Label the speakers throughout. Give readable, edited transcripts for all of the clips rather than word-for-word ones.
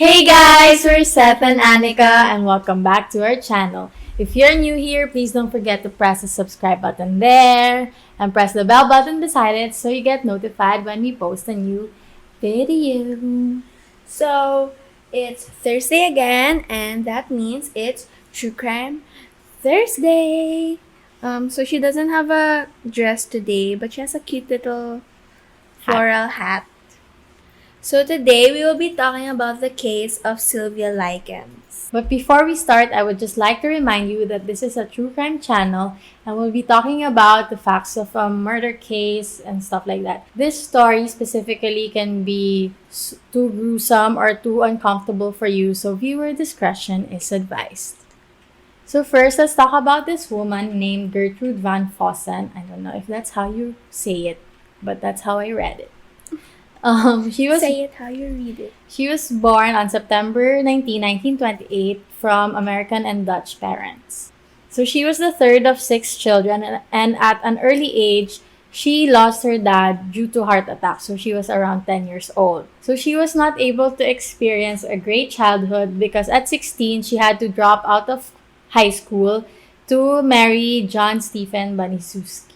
Speaker 1: Hey guys, we're Seth and Annika and welcome back to our channel. If you're new here, please don't forget to press the subscribe button there and press the bell button beside it so you get notified when we post a new video.
Speaker 2: So, it's Thursday again, and that means it's True Crime Thursday. So she doesn't have a dress today, but she has a cute little floral hat. So today we will be talking about the case of Sylvia Likens.
Speaker 1: But before we start, I would just like to remind you that this is a true crime channel and we'll be talking about the facts of a murder case and stuff like that. This story specifically can be too gruesome or too uncomfortable for you, so viewer discretion is advised. So first, let's talk about this woman named Gertrude Van Fossen. I don't know if that's how you say it, but that's how I read it.
Speaker 2: Say it how you read it.
Speaker 1: She was born on September 19, 1928 from American and Dutch parents. So she was the third of 6 children, and at an early age, she lost her dad due to heart attack. So she was around 10 years old. So she was not able to experience a great childhood because at 16, she had to drop out of high school to marry John Stephen Baniszewski.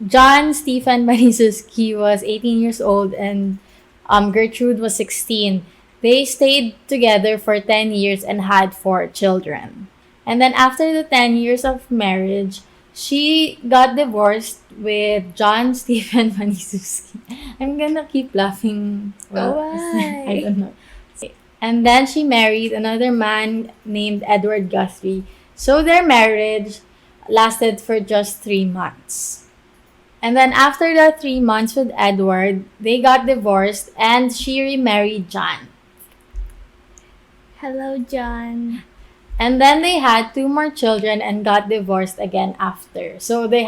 Speaker 1: John Stephen Baniszewski was 18 years old and Gertrude was 16. They stayed together for 10 years and had 4 children. And then after the 10 years of marriage, she got divorced with John Stephen Baniszewski. I'm gonna keep laughing. Well,
Speaker 2: Why?
Speaker 1: I don't know. And then she married another man named Edward Guthrie. So their marriage lasted for just 3 months. And then after the 3 months with Edward, they got divorced and she remarried John.
Speaker 2: Hello, John.
Speaker 1: And then they had 2 more children and got divorced again after. So they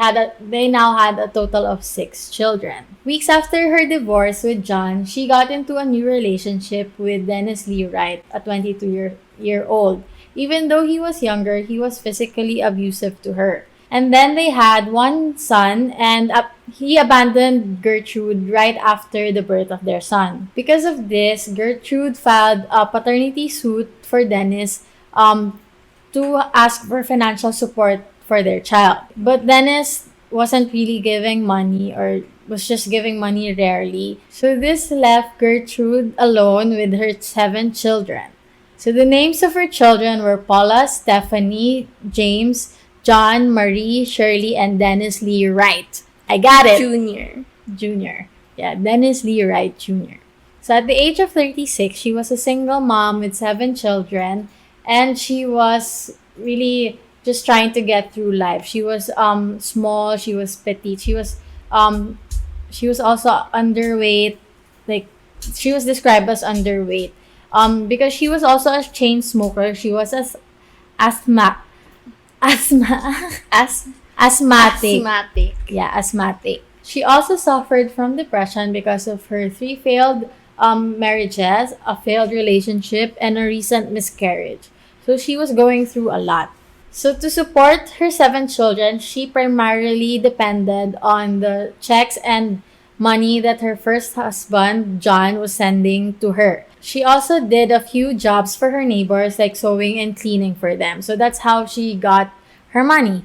Speaker 1: now had a total of 6 children. Weeks after her divorce with John, she got into a new relationship with Dennis Lee Wright, a 22-year-old. Even though he was younger, he was physically abusive to her. And then they had 1 son, and he abandoned Gertrude right after the birth of their son. Because of this, Gertrude filed a paternity suit for Dennis to ask for financial support for their child. But Dennis wasn't really giving money or was just giving money rarely. So this left Gertrude alone with her 7 children. So the names of her children were Paula, Stephanie, James, John, Marie, Shirley, and Dennis Lee Wright. I got it. Junior. Yeah, Dennis Lee Wright Jr. So at the age of 36, she was a single mom with 7 children, and she was really just trying to get through life. She was small, she was petite, she was also underweight. Like, she was described as underweight. Because she was also a chain smoker. She was asthmatic. Yeah, asthmatic. She also suffered from depression because of her 3 failed marriages, a failed relationship, and a recent miscarriage. So she was going through a lot. So to support her 7 children, she primarily depended on the checks and money that her first husband, John, was sending to her. She also did a few jobs for her neighbors, like sewing and cleaning for them. So that's how she got her money.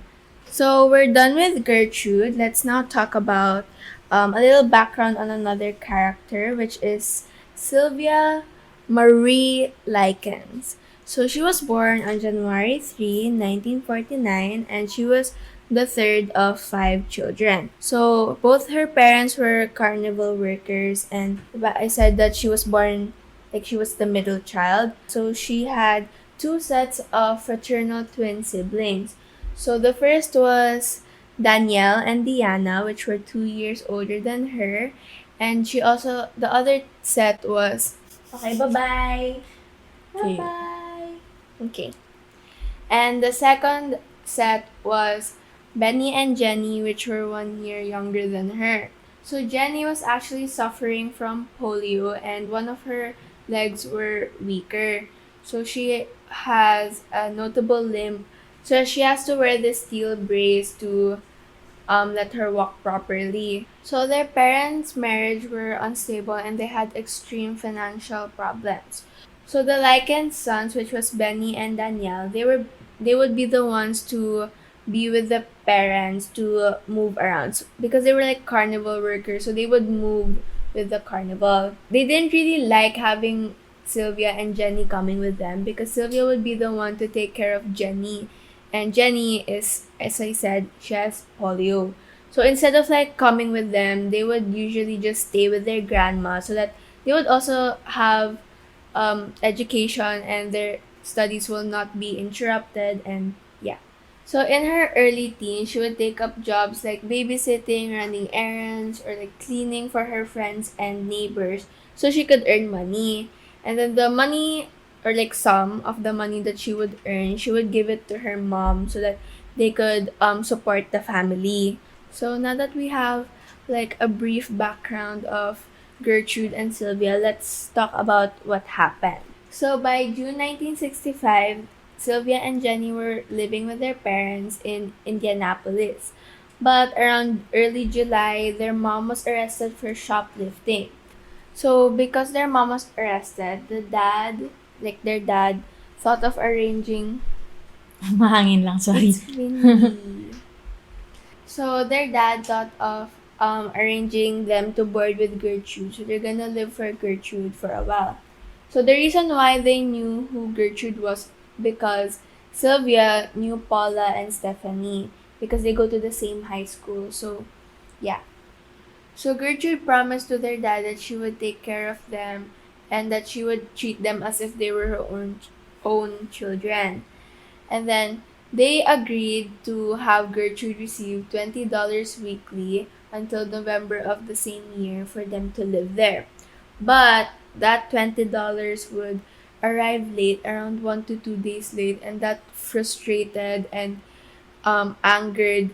Speaker 2: So we're done with Gertrude. Let's now talk about a little background on another character, which is Sylvia Marie Likens. So she was born on January 3, 1949, and she was the third of 5 children. So both her parents were carnival workers, and I said that she was born like she was the middle child. So she had 2 sets of fraternal twin siblings. So the first was Danielle and Diana, which were 2 years older than her. And the other set was, okay, bye-bye.
Speaker 1: Okay.
Speaker 2: Bye-bye. Okay. And the second set was Benny and Jenny, which were 1 year younger than her. So Jenny was actually suffering from polio and one of her legs were weaker. So she has a notable limp. So she has to wear this steel brace to let her walk properly. So their parents' marriage were unstable and they had extreme financial problems. So the Likens sons, which was Benny and Danielle, they would be the ones to be with the parents to move around because they were like carnival workers, so they would move with the carnival. They didn't really like having Sylvia and Jenny coming with them because Sylvia would be the one to take care of Jenny, and Jenny is, as I said, she has polio. So instead of like coming with them, they would usually just stay with their grandma so that they would also have education and their studies will not be interrupted. And yeah, so in her early teens she would take up jobs like babysitting, running errands, or like cleaning for her friends and neighbors so she could earn money. And then the money, or like some of the money that she would earn, she would give it to her mom so that they could support the family. So now that we have like a brief background of Gertrude and Sylvia, let's talk about what happened. So by June 1965, Sylvia and Jenny were living with their parents in Indianapolis. But around early July, their mom was arrested for shoplifting. So because their mom was arrested, their dad, thought of arranging.
Speaker 1: Mahangin lang, sorry.
Speaker 2: It's windy. So their dad thought of arranging them to board with Gertrude. So they're gonna live for Gertrude for a while. So the reason why they knew who Gertrude was because Sylvia knew Paula and Stephanie because they go to the same high school. So yeah. So Gertrude promised to their dad that she would take care of them and that she would treat them as if they were her own children. And then they agreed to have Gertrude receive $20 weekly until November of the same year for them to live there. But that $20 would arrive late, around 1 to 2 days late, and that frustrated and angered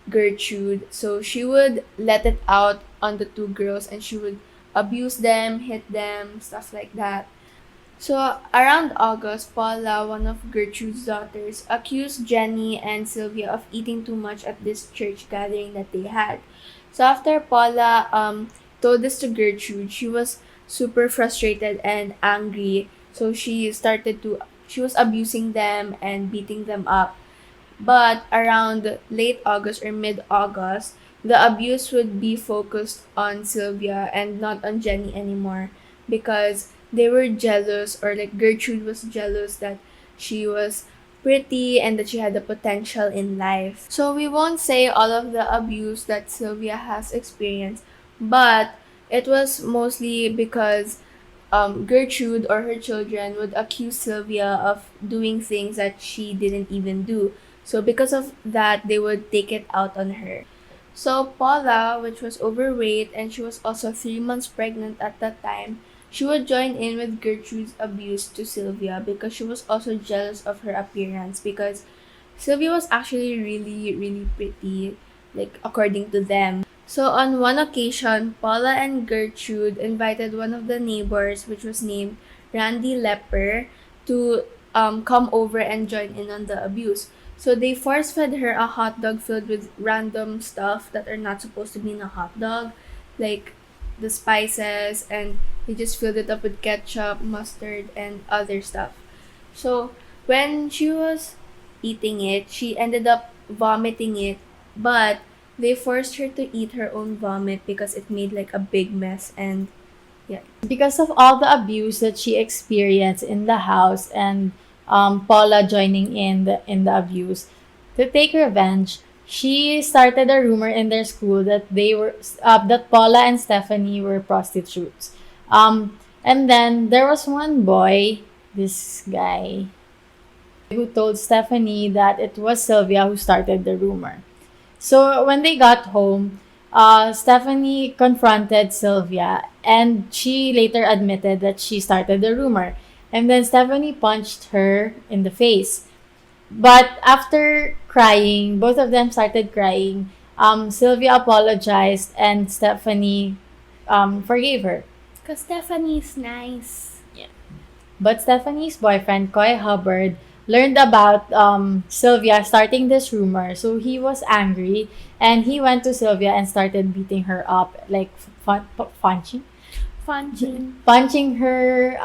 Speaker 2: Gertrude. So she would let it out on the two girls and she would abuse them, hit them, stuff like that. So around August, Paula, one of Gertrude's daughters, accused Jenny and Sylvia of eating too much at this church gathering that they had. So after Paula told this to Gertrude, she was super frustrated and angry. So she was abusing them and beating them up. But around late August or mid-August, the abuse would be focused on Sylvia and not on Jenny anymore because they were jealous, or like Gertrude was jealous that she was pretty and that she had the potential in life. So we won't say all of the abuse that Sylvia has experienced, but it was mostly because Gertrude or her children would accuse Sylvia of doing things that she didn't even do. So because of that, they would take it out on her. So Paula, which was overweight and she was also 3 months pregnant at that time, she would join in with Gertrude's abuse to Sylvia because she was also jealous of her appearance because Sylvia was actually really, really pretty, like according to them. So on one occasion, Paula and Gertrude invited one of the neighbors, which was named Randy Lepper, to come over and join in on the abuse. So they force-fed her a hot dog filled with random stuff that are not supposed to be in a hot dog, like the spices, and they just filled it up with ketchup, mustard, and other stuff. So when she was eating it, she ended up vomiting it, but they forced her to eat her own vomit because it made like a big mess. And yeah,
Speaker 1: Because of all the abuse that she experienced in the house and Paula joining in the abuse, to take revenge, she started a rumor in their school that that Paula and Stephanie were prostitutes. And then there was one boy, this guy, who told Stephanie that it was Sylvia who started the rumor. So when they got home, Stephanie confronted Sylvia and she later admitted that she started the rumor. And then Stephanie punched her in the face. But after crying, both of them started crying. Sylvia apologized and Stephanie forgave her.
Speaker 2: because Stephanie's nice.
Speaker 1: But Stephanie's boyfriend, Coy Hubbard, learned about Sylvia starting this rumor. So he was angry and he went to Sylvia and started beating her up, like punching. punching her,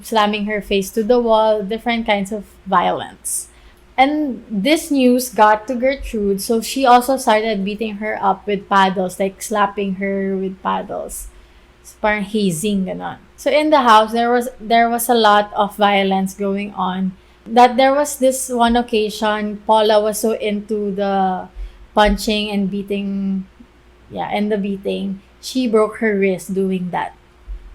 Speaker 1: slamming her face to the wall, different kinds of violence. And this news got to Gertrude, so she also started beating her up with paddles, like slapping her with paddles. So parang hazing, ganon. So in the house, there was a lot of violence going on. That there was this one occasion, Paula was so into the punching and beating, and the beating, she broke her wrist doing that.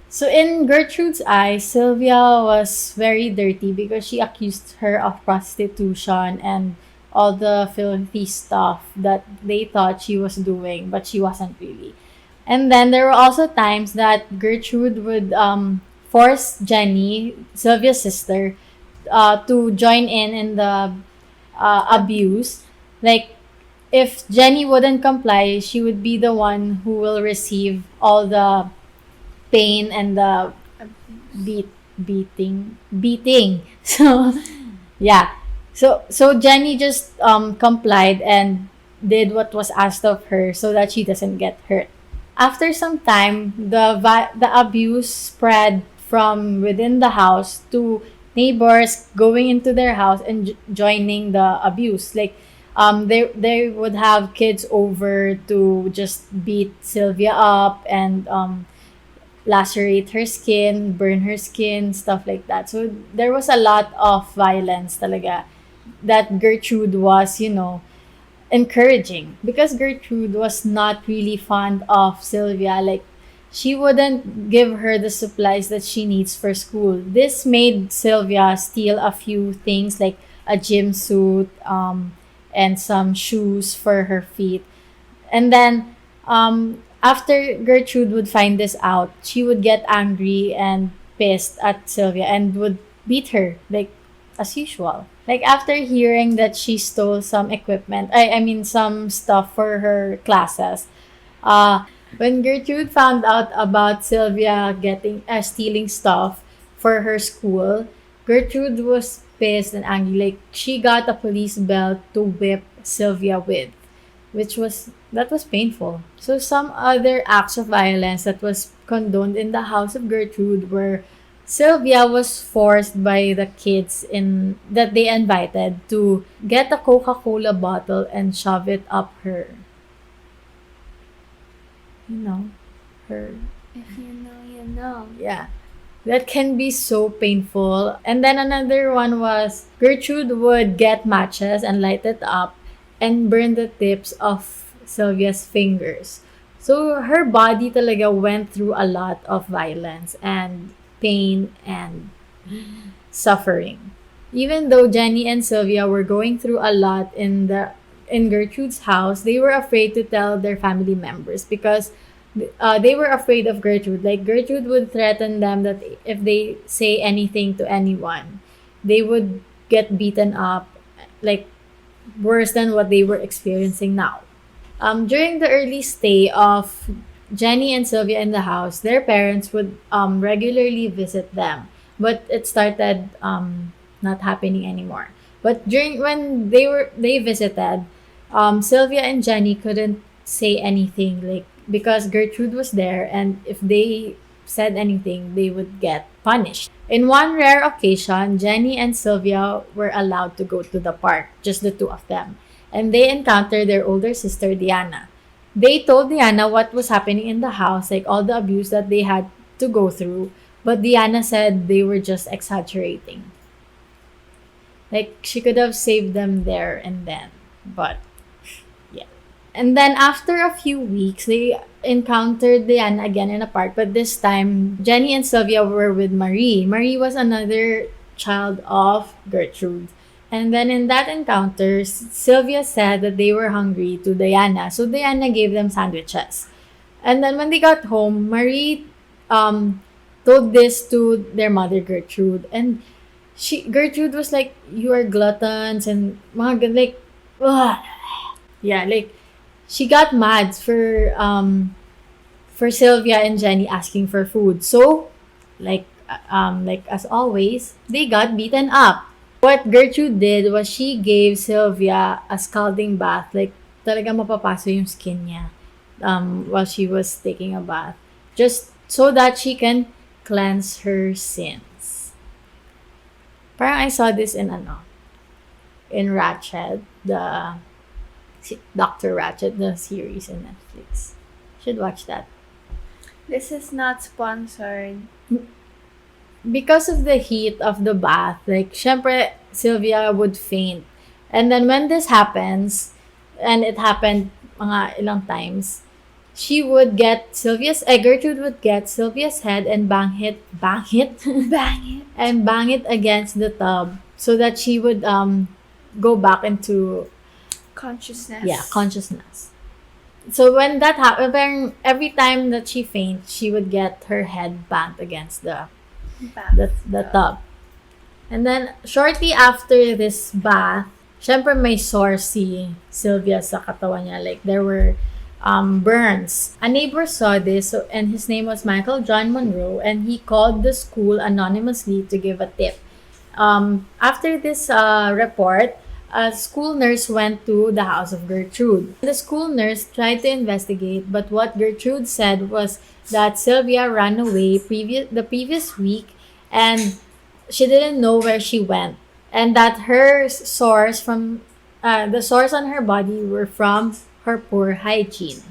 Speaker 1: So in Gertrude's eyes, Sylvia was very dirty because she accused her of prostitution and all the filthy stuff that they thought she was doing, but she wasn't really. And then there were also times that Gertrude would force Jenny, Sylvia's sister, to join in the abuse. Like, if Jenny wouldn't comply, she would be the one who will receive all the pain and the beating. So yeah. So Jenny just complied and did what was asked of her so that she doesn't get hurt. After some time, the abuse spread from within the house to neighbors going into their house and joining the abuse. Like, they would have kids over to just beat Sylvia up and lacerate her skin, burn her skin, stuff like that. So there was a lot of violence talaga that Gertrude was, encouraging, because Gertrude was not really fond of Sylvia. Like, she wouldn't give her the supplies that she needs for school. This made Sylvia steal a few things like a gym suit, and some shoes for her feet. And then after Gertrude would find this out, she would get angry and pissed at Sylvia and would beat her, like, as usual. Like, after hearing that she stole some equipment, I mean some stuff for her classes, when Gertrude found out about Sylvia stealing stuff for her school, Gertrude was pissed and angry. Like, she got a police belt to whip Sylvia with, that was painful. So some other acts of violence that was condoned in the house of Gertrude were Sylvia was forced by the kids in that they invited to get a Coca-Cola bottle and shove it up her. Her.
Speaker 2: If you know, you know.
Speaker 1: Yeah. That can be so painful. And then another one was Gertrude would get matches and light it up and burn the tips of Sylvia's fingers. So her body talaga went through a lot of violence and pain and suffering. Even though Jenny and Sylvia were going through a lot in Gertrude's house, they were afraid to tell their family members because they were afraid of Gertrude. Like, Gertrude would threaten them that if they say anything to anyone, they would get beaten up, like, worse than what they were experiencing now. During the early stay of Jenny and Sylvia in the house, their parents would regularly visit them, but it started not happening anymore. But when they visited, Sylvia and Jenny couldn't say anything, like, because Gertrude was there, and if they said anything, they would get punished. In one rare occasion, Jenny and Sylvia were allowed to go to the park, just the two of them, and they encountered their older sister, Diana. They told Diana what was happening in the house, like all the abuse that they had to go through, but Diana said they were just exaggerating. Like, she could have saved them there and then, but yeah. And then after a few weeks, they encountered Diana again in a park, but this time, Jenny and Sylvia were with Marie. Marie was another child of Gertrude. And then in that encounter, Sylvia said that they were hungry to Diana, so Diana gave them sandwiches. And then when they got home, Marie told this to their mother, Gertrude, and Gertrude was like, "You are gluttons," and mga like, ugh. Yeah, like, she got mad for Sylvia and Jenny asking for food. So, like as always, they got beaten up. What Gertrude did was she gave Sylvia a scalding bath, like talaga mapapaso yung skin niya while she was taking a bath, just so that she can cleanse her sins. Parang I saw this in Ratchet, Dr. Ratchet, the series in Netflix. Should watch that.
Speaker 2: This is not sponsored.
Speaker 1: Because of the heat of the bath, like, syempre, Sylvia would faint. And then when this happens, and it happened mga ilang times, Gertrude would get Sylvia's head and bang it, and bang it against the tub so that she would go back into consciousness. So when that happened, every time that she faints, she would get her head banged against the tub. And then shortly after this bath, syempre may sore si Sylvia sa katawan niya. Like, there were burns. A neighbor saw this, and his name was Michael John Monroe, and he called the school anonymously to give a tip. After this report, a school nurse went to the house of Gertrude. The school nurse tried to investigate, but what Gertrude said was that Sylvia ran away the previous week, and she didn't know where she went, and that her sores from the sores on her body were from her poor hygiene.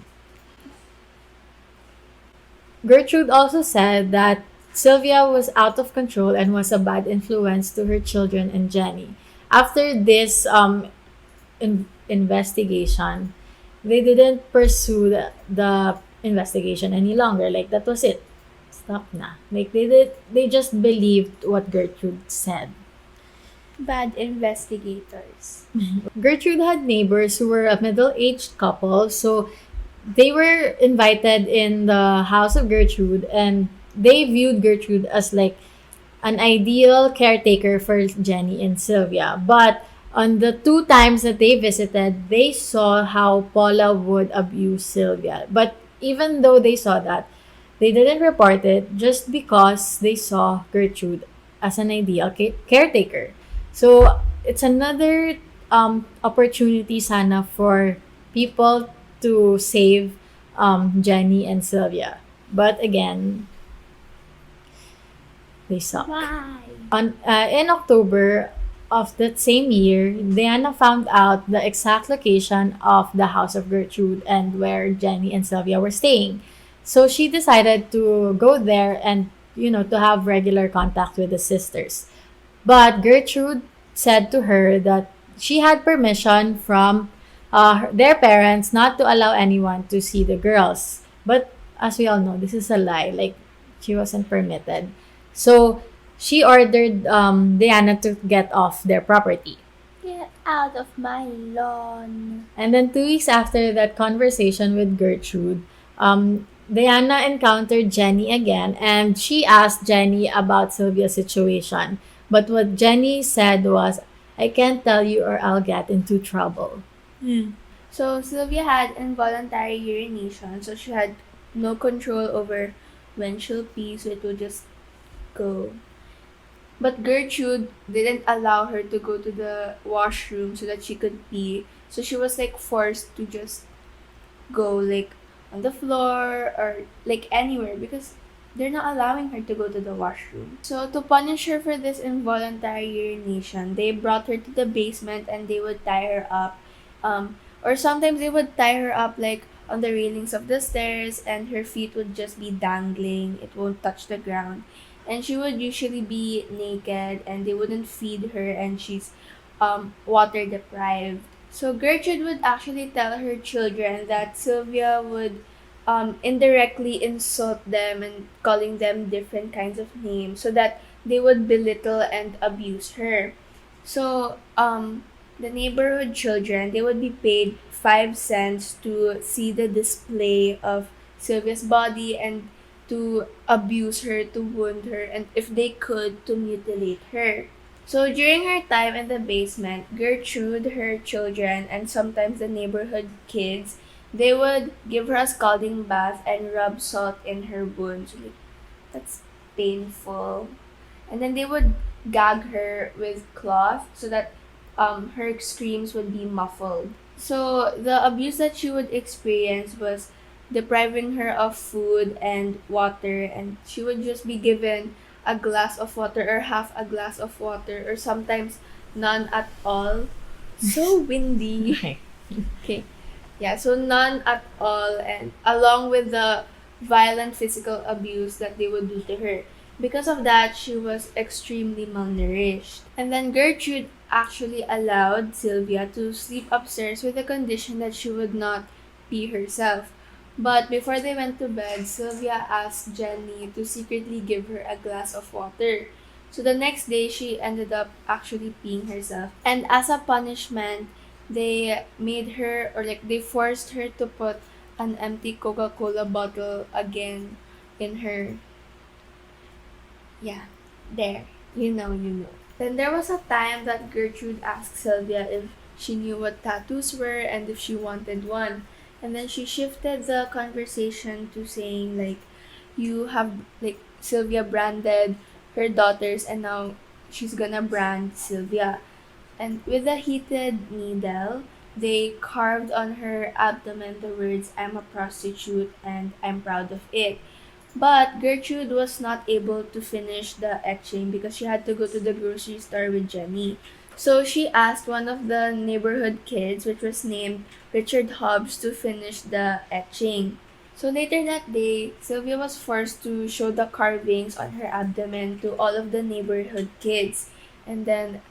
Speaker 1: Gertrude also said that Sylvia was out of control and was a bad influence to her children and Jenny. After this investigation, they didn't pursue the investigation any longer. Like, that was it. Stop na. Like, they just believed what Gertrude said.
Speaker 2: Bad investigators.
Speaker 1: Gertrude had neighbors who were a middle-aged couple, so they were invited in the house of Gertrude, and they viewed Gertrude as like an ideal caretaker for Jenny and Sylvia. But on the 2 times that they visited, they saw how Paula would abuse Sylvia. But even though they saw that, they didn't report it just because they saw Gertrude as an ideal caretaker. So it's another opportunity sana for people to save Jenny and Sylvia. But again, they suck.
Speaker 2: Why?
Speaker 1: In October of that same year, Diana found out the exact location of the house of Gertrude and where Jenny and Sylvia were staying. So she decided to go there and, to have regular contact with the sisters. But Gertrude said to her that she had permission from their parents not to allow anyone to see the girls. But as we all know, this is a lie. Like, she wasn't permitted. So she ordered Diana to get off their property.
Speaker 2: Get out of my lawn.
Speaker 1: And then 2 weeks after that conversation with Gertrude, Diana encountered Jenny again, and she asked Jenny about Sylvia's situation. But what Jenny said was, "I can't tell you or I'll get into trouble."
Speaker 2: So Sylvia had involuntary urination, so she had no control over when she'll pee, so it would just go. But Gertrude didn't allow her to go to the washroom so that she could pee. So she was like forced to just go like on the floor or like anywhere because they're not allowing her to go to the washroom. So to punish her for this involuntary urination, they brought her to the basement and they would tie her up. Or sometimes they would tie her up like on the railings of the stairs and her feet would just be dangling. It won't touch the ground. And she would usually be naked and they wouldn't feed her and she's water deprived. So Gertrude would actually tell her children that Sylvia would indirectly insult them and calling them different kinds of names so that they would belittle and abuse her. So the neighborhood children, they would be paid 5 cents to see the display of Sylvia's body and to abuse her, to wound her, and if they could, to mutilate her. So during her time in the basement, Gertrude, her children, and sometimes the neighborhood kids, they would give her a scalding bath and rub salt in her wounds. That's painful. And then they would gag her with cloth so that her screams would be muffled. So the abuse that she would experience was depriving her of food and water, and she would just be given a glass of water or half a glass of water or sometimes none at all. So windy. Okay. Yeah, so none at all, and along with the violent physical abuse that they would do to her. Because of that, she was extremely malnourished. And then Gertrude actually allowed Sylvia to sleep upstairs with the condition that she would not pee herself. But before they went to bed, Sylvia asked Jenny to secretly give her a glass of water. So the next day, she ended up actually peeing herself. And as a punishment, they made her, or like they forced her to put an empty Coca-Cola bottle again in her, yeah, there, you know. Then there was a time that Gertrude asked Sylvia if she knew what tattoos were and if she wanted one. And then she shifted the conversation to saying like, you have, like, Sylvia branded her daughters and now she's gonna brand Sylvia. And with a heated needle, they carved on her abdomen the words, "I'm a prostitute and I'm proud of it." But Gertrude was not able to finish the etching because she had to go to the grocery store with Jenny. So she asked one of the neighborhood kids, which was named Richard Hobbs, to finish the etching. So later that day, Sylvia was forced to show the carvings on her abdomen to all of the neighborhood kids. And then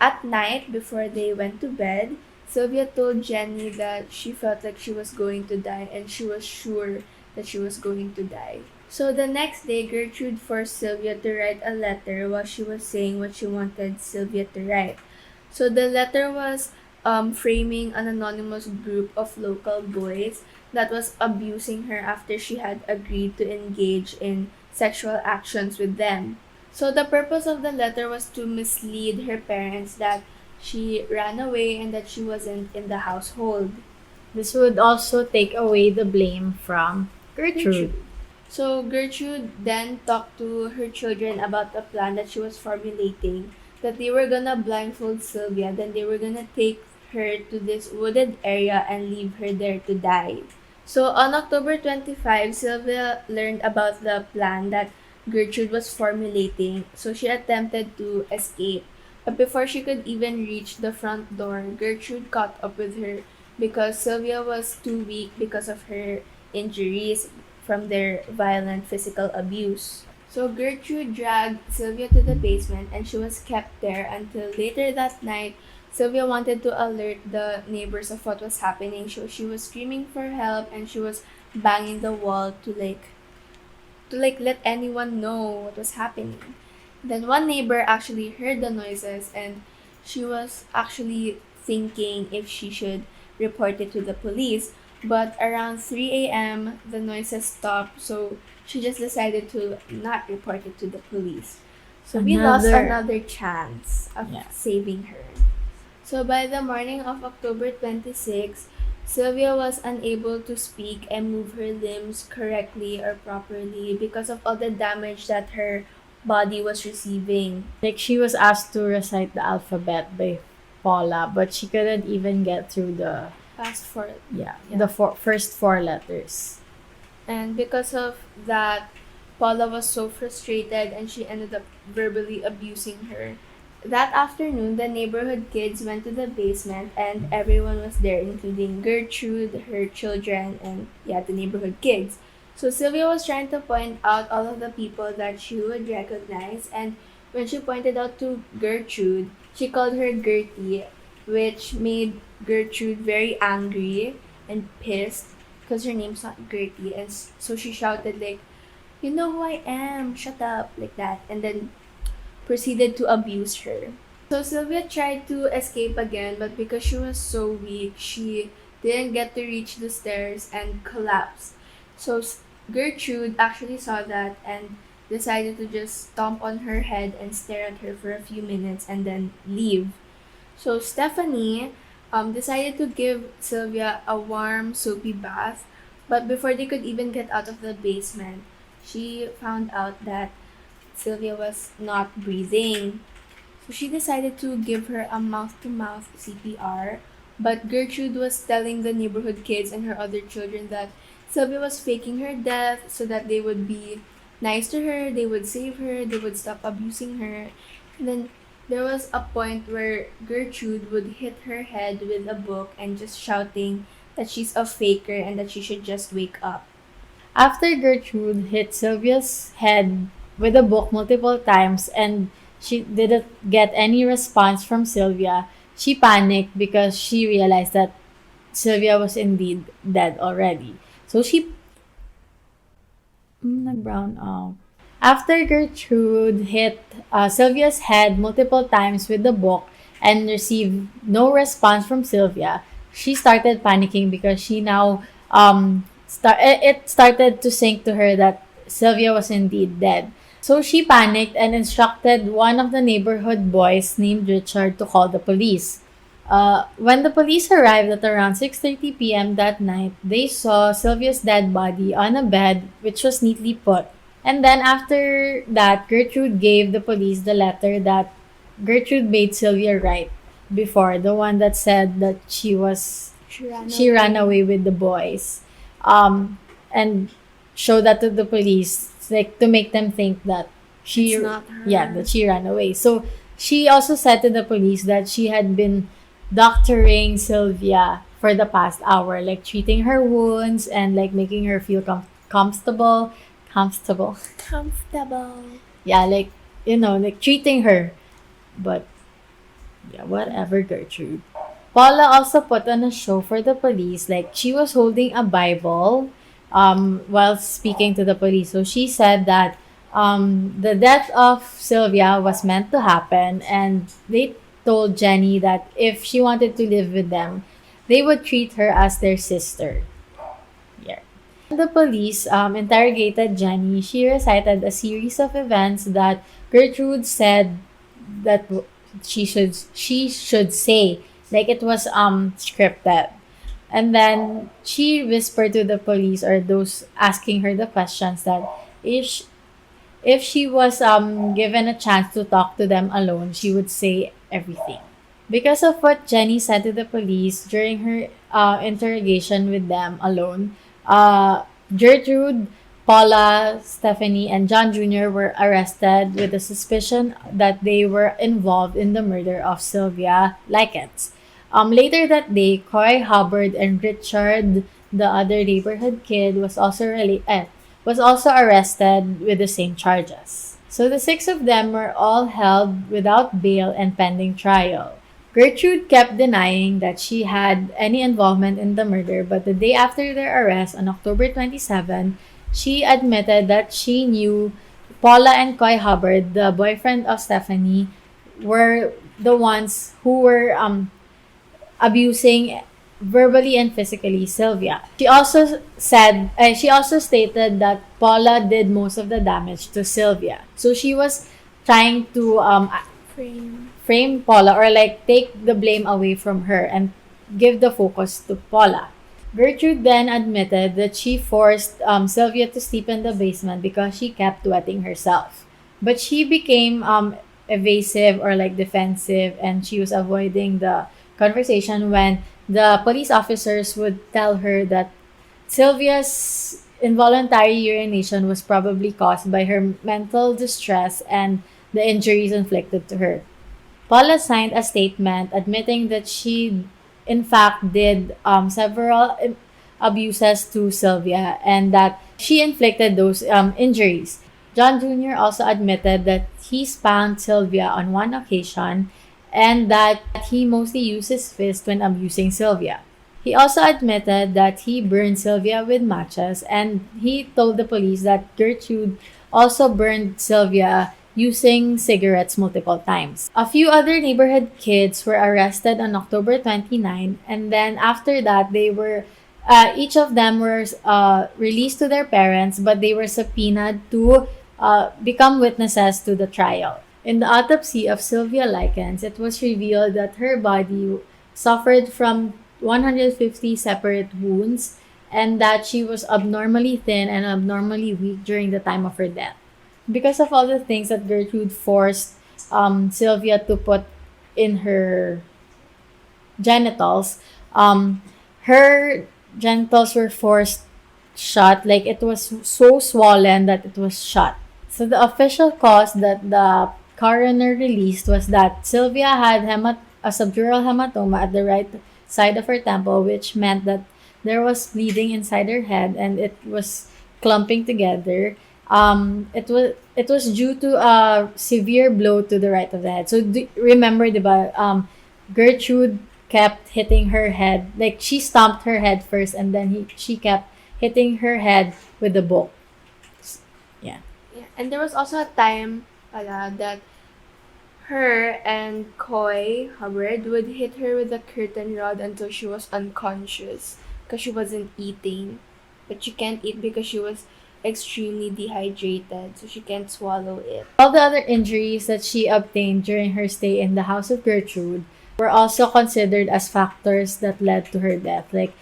Speaker 2: at night, before they went to bed, Sylvia told Jenny that she felt like she was going to die and she was sure that she was going to die. So the next day, Gertrude forced Sylvia to write a letter while she was saying what she wanted Sylvia to write. So the letter was framing an anonymous group of local boys that was abusing her after she had agreed to engage in sexual actions with them. So the purpose of the letter was to mislead her parents that she ran away and that she wasn't in the household.
Speaker 1: This would also take away the blame from Gertrude.
Speaker 2: So Gertrude then talked to her children about a plan that she was formulating, that they were gonna blindfold Sylvia, then they were gonna take her to this wooded area and leave her there to die. So on October 25, Sylvia learned about the plan that Gertrude was formulating, so she attempted to escape. But before she could even reach the front door, Gertrude caught up with her because Sylvia was too weak because of her injuries from their violent physical abuse. So Gertrude dragged Sylvia to the basement and she was kept there until later that night. Sylvia wanted to alert the neighbors of what was happening, so she was screaming for help and she was banging the wall to let anyone know what was happening. Then one neighbor actually heard the noises and she was actually thinking if she should report it to the police. But around 3 a.m., the noises stopped, so she just decided to not report it to the police. So we lost another chance of saving her. So by the morning of October 26, Sylvia was unable to speak and move her limbs correctly or properly because of all the damage that her body was receiving.
Speaker 1: Like, she was asked to recite the alphabet by Paula, but she couldn't even get through the first four letters.
Speaker 2: And because of that, Paula was so frustrated and she ended up verbally abusing her. That afternoon, the neighborhood kids went to the basement and everyone was there, including Gertrude, her children, and the neighborhood kids. So Sylvia was trying to point out all of the people that she would recognize, and when she pointed out to Gertrude, she called her Gertie, which made Gertrude very angry and pissed because her name's not Gertie, and so she shouted like, "You know who I am, shut up," like that, and then proceeded to abuse her. So Sylvia tried to escape again, but because she was so weak, she didn't get to reach the stairs and collapsed. So Gertrude actually saw that and decided to just stomp on her head and stare at her for a few minutes and then leave. So Stephanie decided to give Sylvia a warm, soapy bath, but before they could even get out of the basement, she found out that Sylvia was not breathing. So she decided to give her a mouth-to-mouth CPR, but Gertrude was telling the neighborhood kids and her other children that Sylvia was faking her death so that they would be nice to her, they would save her, they would stop abusing her. And then there was a point where Gertrude would hit her head with a book and just shouting that she's a faker and that she should just wake up.
Speaker 1: After Gertrude hit Sylvia's head with a book multiple times and she didn't get any response from Sylvia, she panicked because she realized that Sylvia was indeed dead already. So she nag-brown out. After Gertrude hit Sylvia's head multiple times with the book and received no response from Sylvia, she started panicking because she now it started to sink to her that Sylvia was indeed dead. So she panicked and instructed one of the neighborhood boys named Richard to call the police. When the police arrived at around 6:30 p.m. that night, they saw Sylvia's dead body on a bed which was neatly put. And then after that, Gertrude gave the police the letter that Gertrude made Sylvia write before, the one that said that she ran away with the boys, and show that to the police, like to make them think that she,
Speaker 2: It's not her.
Speaker 1: yeah, that she ran away. So she also said to the police that she had been doctoring Sylvia for the past hour, like treating her wounds and like making her feel comfortable. Yeah, like like treating her. But yeah, whatever, Gertrude. Paula also put on a show for the police. Like she was holding a Bible while speaking to the police. So she said that the death of Sylvia was meant to happen, and they told Jenny that if she wanted to live with them, they would treat her as their sister. Yeah. When the police interrogated Jenny, she recited a series of events that Gertrude said that she should say, like it was scripted. And then she whispered to the police or those asking her the questions that if sh- if she was given a chance to talk to them alone, she would say everything. Because of what Jenny said to the police during her interrogation with them alone, Gertrude, Paula, Stephanie, and John Jr. were arrested with the suspicion that they were involved in the murder of Sylvia Likens. Later that day, Coy Hubbard and Richard, the other neighborhood kid, was also arrested with the same charges. So the six of them were all held without bail and pending trial. Gertrude kept denying that she had any involvement in the murder, but the day after their arrest on October 27, she admitted that she knew Paula and Coy Hubbard, the boyfriend of Stephanie, were the ones who were abusing verbally and physically Sylvia. She also stated that Paula did most of the damage to Sylvia. So she was trying to frame Paula, or like take the blame away from her and give the focus to Paula. Gertrude then admitted that she forced Sylvia to sleep in the basement because she kept wetting herself. But she became evasive or like defensive, and she was avoiding the conversation when the police officers would tell her that Sylvia's involuntary urination was probably caused by her mental distress and the injuries inflicted to her. Paula signed a statement admitting that she, in fact, did several abuses to Sylvia and that she inflicted those injuries. John Jr. also admitted that he spanked Sylvia on one occasion and that he mostly used his fist when abusing Sylvia. He also admitted that he burned Sylvia with matches, and he told the police that Gertrude also burned Sylvia using cigarettes multiple times. A few other neighborhood kids were arrested on October 29, and then after that, each of them were released to their parents, but they were subpoenaed to become witnesses to the trial. In the autopsy of Sylvia Likens, it was revealed that her body suffered from 150 separate wounds and that she was abnormally thin and abnormally weak during the time of her death. Because of all the things that Gertrude forced Sylvia to put in her genitals, her genitals were forced shut, like it was so swollen that it was shut. So the official cause that the coroner released was that Sylvia had a subdural hematoma at the right side of her temple, which meant that there was bleeding inside her head and it was clumping together. It was due to a severe blow to the right of the head. So remember, diba, Gertrude kept hitting her head. Like she stomped her head first, and then she kept hitting her head with the book. Yeah.
Speaker 2: Yeah. And there was also a time that her and Coy Hubbard would hit her with a curtain rod until she was unconscious because she wasn't eating. But she can't eat because she was extremely dehydrated, so she can't swallow it.
Speaker 1: All the other injuries that she obtained during her stay in the house of Gertrude were also considered as factors that led to her death. Like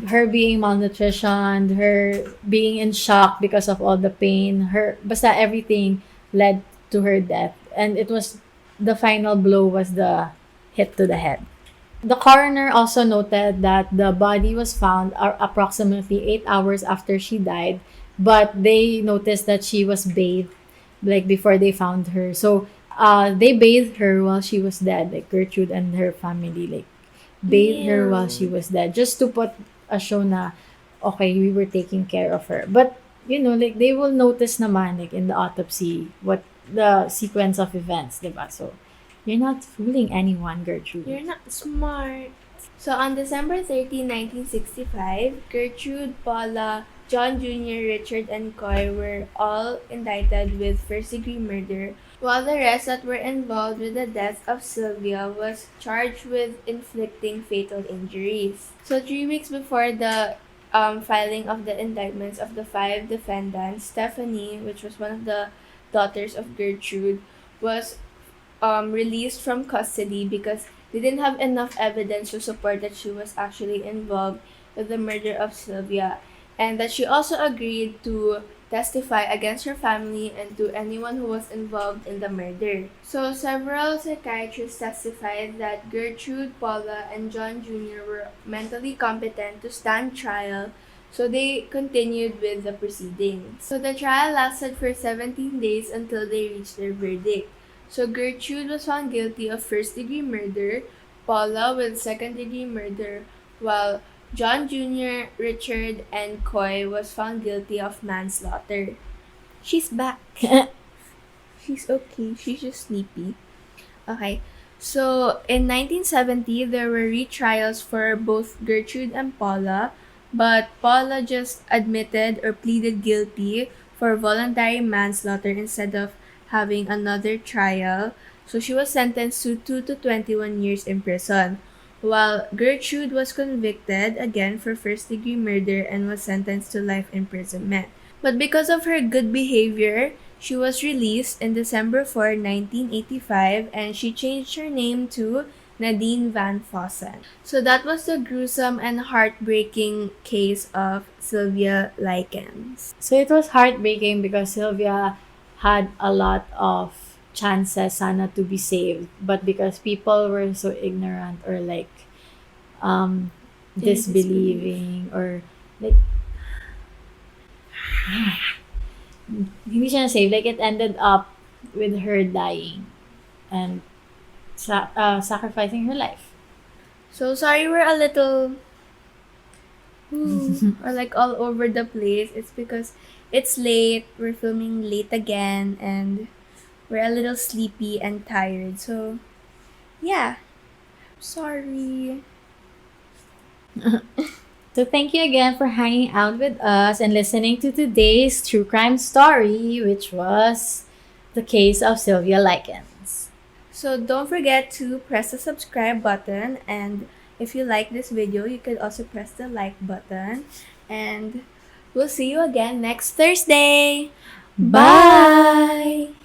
Speaker 1: her being malnutrition, her being in shock because of all the pain, basta everything led to her death. And it was the final blow was the hit to the head. The coroner also noted that the body was found approximately 8 hours after she died, but they noticed that she was bathed like before they found her. So they bathed her while she was dead, like Gertrude and her family like bathed her while she was dead, just to put a show na okay, we were taking care of her. But like they will notice naman like in the autopsy what the sequence of events, diba? So you're not fooling anyone, Gertrude.
Speaker 2: You're not smart. So on December 13, 1965, Gertrude, Paula, John Jr., Richard, and Coy were all indicted with first-degree murder, while the rest that were involved with the death of Sylvia was charged with inflicting fatal injuries. So 3 weeks before the filing of the indictments of the 5 defendants, Stephanie, which was one of the daughters of Gertrude, was released from custody because they didn't have enough evidence to support that she was actually involved with the murder of Sylvia, and that she also agreed to testify against her family and to anyone who was involved in the murder. So several psychiatrists testified that Gertrude, Paula, and John Jr. were mentally competent to stand trial, so they continued with the proceedings. So the trial lasted for 17 days until they reached their verdict. So Gertrude was found guilty of first-degree murder, Paula with second-degree murder, while John Jr., Richard, and Coy was found guilty of manslaughter. She's back. She's okay. She's just sleepy. Okay. So in 1970, there were retrials for both Gertrude and Paula, but Paula just admitted or pleaded guilty for voluntary manslaughter instead of having another trial. So she was sentenced to 2 to 21 years in prison, while Gertrude was convicted again for first-degree murder and was sentenced to life imprisonment. But because of her good behavior, she was released in December 4, 1985, and she changed her name to Nadine Van Fossen. So that was the gruesome and heartbreaking case of Sylvia Likens.
Speaker 1: So it was heartbreaking because Sylvia had a lot of chances sana to be saved, but because people were so ignorant or like disbelieving or like hindi siya na-save, like it ended up with her dying and sacrificing her life.
Speaker 2: So sorry we're a little or like all over the place. It's because it's late, we're filming late again, and we're a little sleepy and tired. So, yeah. Sorry.
Speaker 1: So thank you again for hanging out with us and listening to today's true crime story, which was the case of Sylvia Likens.
Speaker 2: So don't forget to press the subscribe button, and if you like this video, you could also press the like button, and we'll see you again next Thursday. Bye!